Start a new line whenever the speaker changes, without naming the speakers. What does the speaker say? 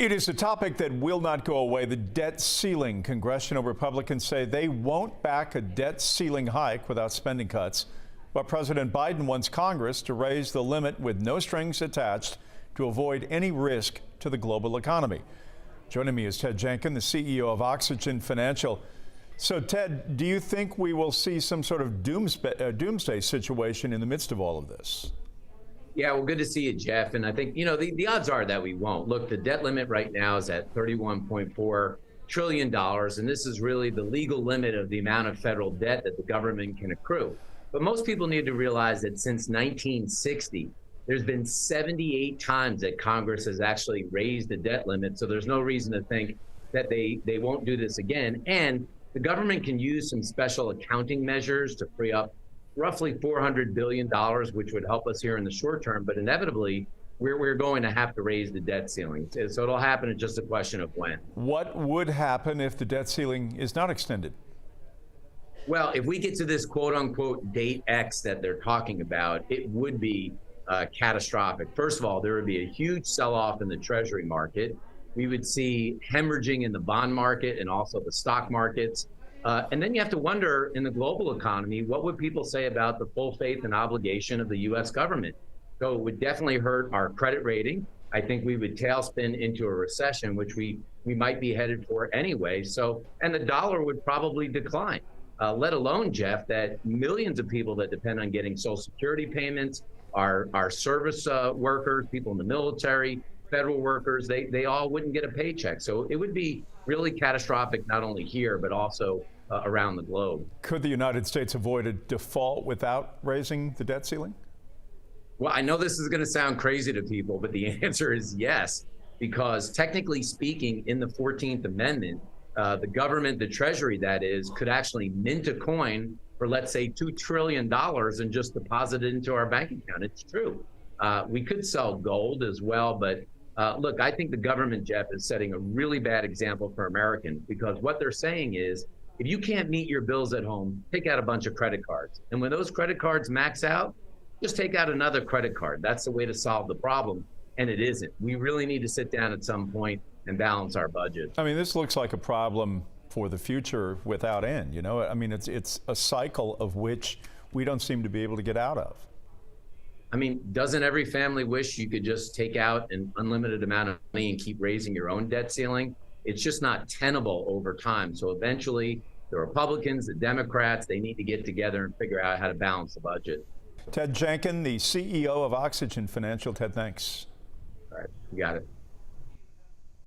It is a topic that will not go away, the debt ceiling. Congressional Republicans say they won't back a debt ceiling hike without spending cuts. But President Biden wants Congress to raise the limit with no strings attached to avoid any risk to the global economy. Joining me is Ted Jenkin, the CEO of Oxygen Financial. So, Ted, do you think we will see some sort of doomsday situation in the midst of all of this?
Yeah, well, good to see you, Jeff. And I think, the odds are that we won't. Look, the debt limit right now is at $31.4 trillion. And this is really the legal limit of the amount of federal debt that the government can accrue. But most people need to realize that since 1960, there's been 78 times that Congress has actually raised the debt limit. So there's no reason to think that they won't do this again. And the government can use some special accounting measures to free up roughly $400 billion, which would help us here in the short term. But inevitably, we're going to have to raise the debt ceiling. So it'll happen. It's just a question of when.
What would happen if the debt ceiling is not extended?
Well, if we get to this quote unquote date X that they're talking about, it would be catastrophic. First of all, there would be a huge sell-off in the Treasury market. We would see hemorrhaging in the bond market and also the stock markets. And then you have to wonder, in the global economy, what would people say about the full faith and obligation of the U.S. government? So it would definitely hurt our credit rating. I think we would tailspin into a recession, which we might be headed for anyway. So, and the dollar would probably decline, let alone, Jeff, that millions of people that depend on getting Social Security payments, our service workers, people in the military, federal workers, they all wouldn't get a paycheck. So it would be really catastrophic, not only here, but also around the globe.
Could the United States avoid a default without raising the debt ceiling?
Well, I know this is going to sound crazy to people, but the answer is yes, because technically speaking, in the 14th Amendment, the government, the Treasury that is, could actually mint a coin for, let's say, $2 trillion and just deposit it into our bank account. It's true. We could sell gold as well, but look, I think the government, Jeff, is setting a really bad example for Americans, because what they're saying is, if you can't meet your bills at home, take out a bunch of credit cards. And when those credit cards max out, just take out another credit card. That's the way to solve the problem. And it isn't. We really need to sit down at some point and balance our budget.
I mean, this looks like a problem for the future without end. I mean, it's a cycle of which we don't seem to be able to get out of.
I mean, doesn't every family wish you could just take out an unlimited amount of money and keep raising your own debt ceiling? It's just not tenable over time. So eventually, the Republicans, the Democrats, they need to get together and figure out how to balance the budget.
Ted Jenkin, the CEO of Oxygen Financial. Ted, thanks.
All right, you got it.